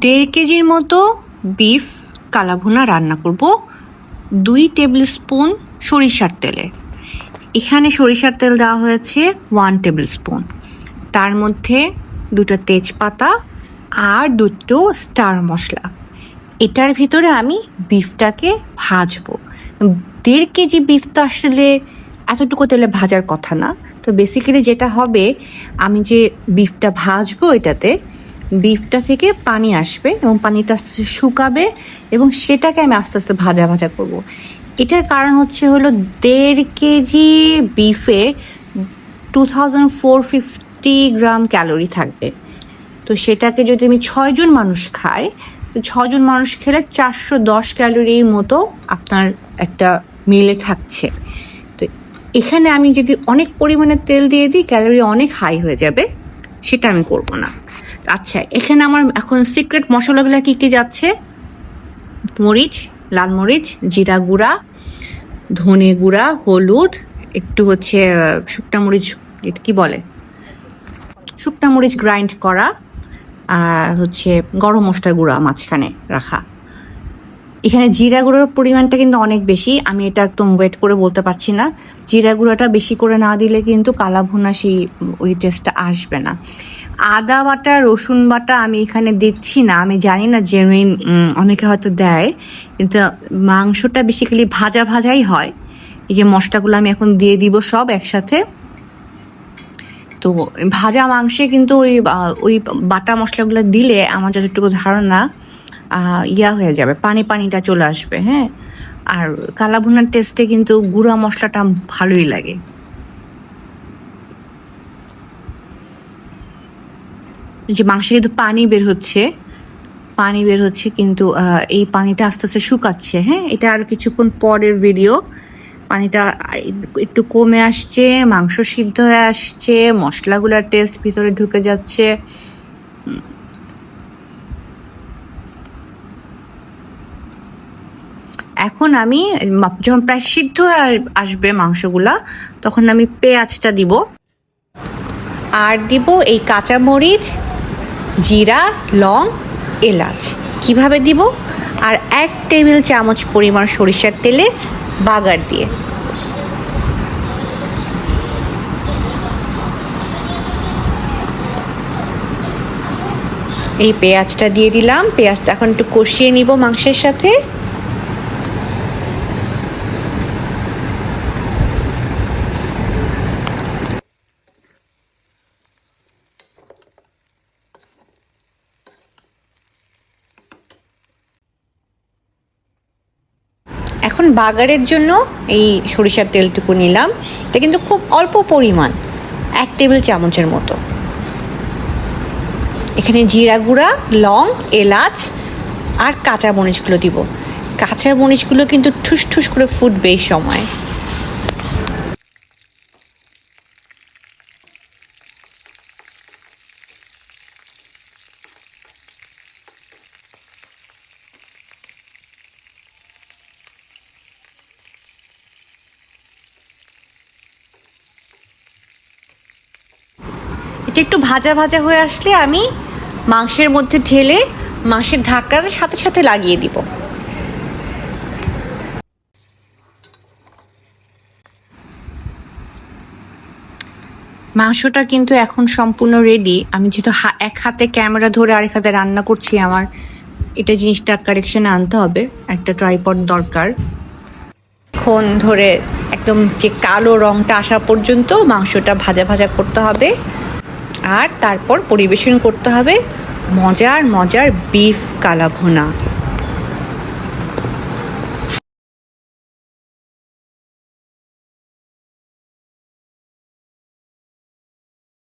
দেড় কেজির মতো বিফ কালাভুনা রান্না করব 2 টেবিল স্পুন সরিষার তেলে। এখানে সরিষার তেল দেওয়া হয়েছে 1 টেবিল স্পুন, তার মধ্যে 2টা তেজপাতা আর 2টো স্টার মশলা। এটার ভিতরে আমি বিফটাকে ভাজবো। 1.5 কেজি বিফ তো আসলে এতটুকু তেলে ভাজার কথা না। তো বেসিক্যালি যেটা হবে, আমি যে বিফটা ভাজবো এটাতে বিফটা থেকে পানি আসবে এবং পানিটা আস্তে আস্তে শুকাবে এবং সেটাকে আমি আস্তে আস্তে ভাজা ভাজা করব। এটার কারণ হলো 1.5 কেজি বিফে 2450 গ্রাম ক্যালোরি থাকবে। তো সেটাকে যদি আমি 6 জন মানুষ খাই, 6 জন মানুষ খেলে 410 ক্যালোরির মতো আপনার একটা মিলে থাকছে। তো এখানে আমি যদি অনেক পরিমাণে তেল দিয়ে দিই, ক্যালোরি অনেক হাই হয়ে যাবে, সেটা আমি করব না। আচ্ছা, এখানে আমার এখন সিক্রেট মশলাগুলো কি কি যাচ্ছে: মরিচ, লাল মরিচ, জিরা গুঁড়া, ধনে গুঁড়া, হলুদ, একটু শুকনা মরিচ, এটা কি বলে, শুকনা মরিচ গ্রাইন্ড করা, আর গরম মশলা গুঁড়া মাঝখানে রাখা। এখানে জিরা গুঁড়োর পরিমাণটা কিন্তু অনেক বেশি, আমি এটা একদম ওয়েট করে বলতে পারছি না। জিরা গুঁড়োটা বেশি করে না দিলে কিন্তু কালাভুনা ওই টেস্টটা আসবে না। আদা বাটা, রসুন বাটা আমি এখানে দিচ্ছি না, আমি জানি না জেনুইন অনেকে হয়তো দেয়, কিন্তু মাংসটা বেসিক্যালি ভাজা ভাজাই হয়। এই যে মশলাগুলো আমি এখন দিয়ে দিব সব একসাথে। তো ভাজা মাংসে কিন্তু ওই বাটা মশলাগুলো দিলে আমার যতটুকু ধারণা হয়ে যাবে, পানিটা চলে আসবে। হ্যাঁ, আর কালাভুনার টেস্টে কিন্তু গুঁড়া মশলাটা ভালোই লাগে। যে মাংসে কিন্তু পানি বের হচ্ছে কিন্তু এই পানিটা আস্তে আস্তে শুকাচ্ছে। হ্যাঁ, এটা আর কিছুক্ষণ পরের ভিডিও। পানিটা একটু কমে আসছে, মাংস সিদ্ধ হয়ে আসছে, মশলাগুলোর টেস্ট ভিতরে ঢুকে যাচ্ছে। এখন আমি যখন প্রায় সিদ্ধ হয়ে আসবে মাংসগুলা, তখন আমি পেঁয়াজটা দিব, আর দিব এই কাঁচা মরিচ, জিরা, লং, এলাচ। কিভাবে দিব? আর 1 টেবিল চামচ পরিমাণ সরিষার তেলে বাগার দিয়ে। এই পেঁয়াজটা দিয়ে দিলাম। পেঁয়াজটা এখন একটু কষিয়ে নিব মাংসের সাথে। এখন বাগারের জন্য এই সরিষার তেলটুকু নিলাম। এটা কিন্তু খুব অল্প পরিমাণ, 1 টেবিল চামচের মতো। এখানে জিরা গুঁড়া, লং, এলাচ আর কাঁচা মরিচগুলো দিব। কাঁচা মরিচগুলো কিন্তু ঠুস ঠুস করে ফুটবে এই সময়। এটা একটু ভাজা ভাজা হয়ে আসলে আমি মাংসের মধ্যে ঢেলে মাংসের ঢাকনার সাথে সাথে লাগিয়ে দিব। মাংসটা কিন্তু এখন সম্পূর্ণ রেডি। আমি যেহেতু এক হাতে ক্যামেরা ধরে আরেক হাতে রান্না করছি, আমার এটা জিনিসটা কারেকশনে আনতে হবে, একটা ট্রাইপড দরকার। ক্ষণ ধরে একদম যে কালো রংটা আসা পর্যন্ত মাংসটা ভাজা ভাজা করতে হবে, আর তারপর পরিবেশন করতে হবে মজার মজার বিফ কালাভুনা।